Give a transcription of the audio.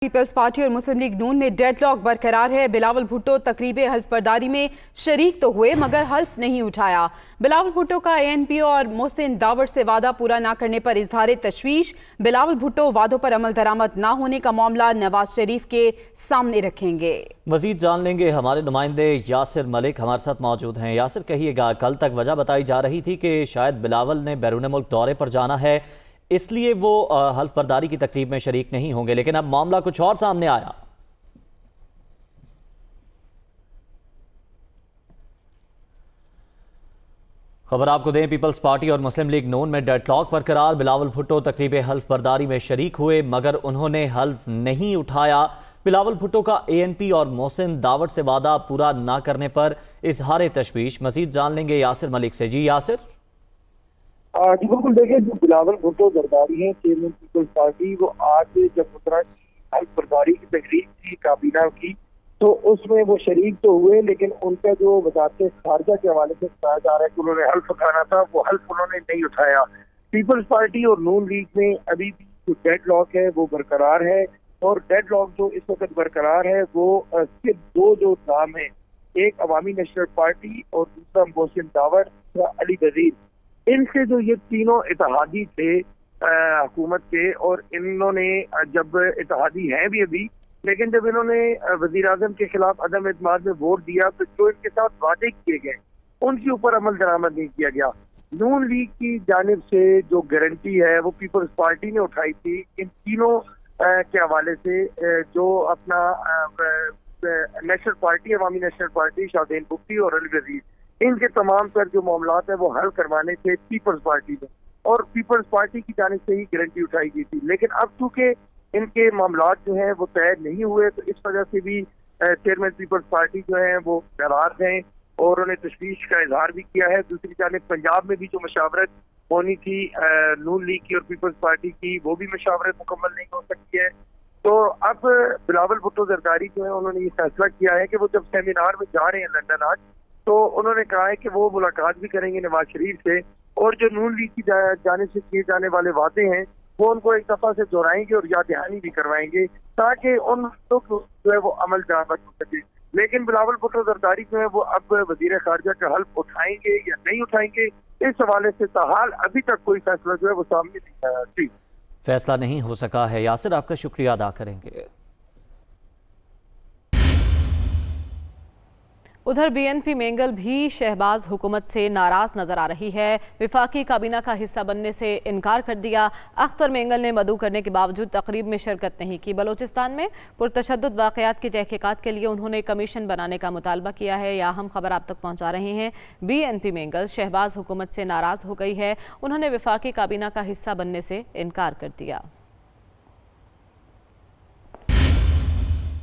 Peoples party और मुस्लिम league नून में deadlock बरकरार है। बिलावल भुट्टो तकरीब हल्फ बर्दारी में शरीक तो हुए मगर हल्फ नहीं उठाया। बिलावल भुट्टो का एएनपी और मोहसिन दावड़ से वादा पूरा न करने पर इजहार तशवीश। बिलावल भुट्टो वादों पर अमल दरामद न होने का मामला नवाज शरीफ के सामने रखेंगे। मजीद जान लेंगे, हमारे नुमाइंदे यासिर मलिक हमारे साथ मौजूद हैं। यासिर, कहिएगा, कल तक वजह बताई जा रही थी कि शायद बिलावल ने बैरून मुल्क दौरे पर जाना है, इसलिए वो हल्फ बर्दारी की तकरीब में शरीक नहीं होंगे, लेकिन अब मामला कुछ और सामने आया। खबर आपको दें, पीपल्स पार्टी और मुस्लिम लीग नून में डेडलॉक बरकरार। बिलावल भुट्टो तकरीब हल्फ बर्दारी में शरीक हुए मगर उन्होंने हल्फ नहीं उठाया। बिलावल भुट्टो का एएनपी और मोहसिन दावड़ से वादा पूरा ना करने पर इजहार तशवीश। मजीद जान लेंगे यासिर मलिक से। जी यासिर। जी बिल्कुल, देखिए, जो बिलावल भुट्टो जरदारी हैं चेयरमैन पीपल्स पार्टी, वो आज जब मुद्रा की हल्फ बर्दारी की तकरीब थी काबीना की, तो उसमें वो शरीक तो हुए, लेकिन उनका जो वजारत खारजा के हवाले से बताया जा रहा है कि उन्होंने हल्फ उठाना था, वो हल्फ उन्होंने नहीं उठाया। पीपल्स पार्टी और नून लीग में अभी भी जो डेडलॉक है वो बरकरार है, और डेडलॉक जो इस वक्त बरकरार है वो सिर्फ दो नाम है, एक अवामी नेशनल पार्टी और दूसरा मोहसिन दावड़, अली वजीर। इनसे जो ये तीनों इत्तेहादी थे हुकूमत के, और इन्होंने जब इत्तेहादी हैं भी अभी, लेकिन जब इन्होंने वजीर आजम के खिलाफ अदम एतमाद में वोट दिया तो जो इनके साथ वादे किए गए उनके ऊपर अमल दरामद नहीं किया गया। नून लीग की जानिब से जो गारंटी है वो पीपल्स पार्टी ने उठाई थी इन तीनों के हवाले से, जो अपना नेशनल पार्टी, अवामी नेशनल पार्टी, शाहदैन बुफ्ती और अली वजीर, इनके तमाम तर जो मामलात है वो हल करवाने थे पीपल्स पार्टी ने, और पीपल्स पार्टी की जानिब से ही गारंटी उठाई गई थी। लेकिन अब चूंकि इनके मामलात जो हैं वो तय नहीं हुए, तो इस वजह से भी चेयरमैन पीपल्स पार्टी जो है वो नाराज हैं और उन्होंने तशवीश का इजहार भी किया है। दूसरी जानिब पंजाब में भी जो मशावरत होनी थी नून लीग की और पीपल्स पार्टी की, वो भी मशावरत मुकम्मल नहीं हो सकती है। तो अब बिलावल भुट्टो जरदारी जो है उन्होंने ये फैसला किया है कि वो जब सेमिनार में जा रहे हैं लंदन आज, तो उन्होंने कहा है कि वो मुलाकात भी करेंगे नवाज शरीफ से, और जो नून लीग की जाने से किए जाने वाले वादे हैं वो उनको एक दफा से दोहराएंगे और याद दहानी भी करवाएंगे, ताकि उन लोग जो है वो अमल दरामद हो सके। लेकिन बिलावल भुट्टो जरदारी जो है वो अब वजीर खारजा का हल्फ उठाएंगे या नहीं उठाएंगे, इस हवाले से ताहाल अभी तक कोई फैसला जो है वो सामने नहीं आया। जी, फैसला नहीं हो सका है। यासिर, आपका शुक्रिया अदा करेंगे। उधर बीएनपी मेंगल भी शहबाज हुकूमत से नाराज नजर आ रही है। विफाकी काबीना का हिस्सा बनने से इनकार कर दिया। अख्तर मेंगल ने मदऊ करने के बावजूद तकरीब में शिरकत नहीं की। बलोचिस्तान में पुरतशद्दुद वाक़यात की तहकीकात के लिए उन्होंने कमीशन बनाने का मुतालबा किया है। या हम खबर आप तक पहुँचा रहे हैं। बीएनपी मेंगल शहबाज हुकूमत से नाराज हो गई है। उन्होंने विफाकी काबीना का हिस्सा बनने से इनकार कर दिया।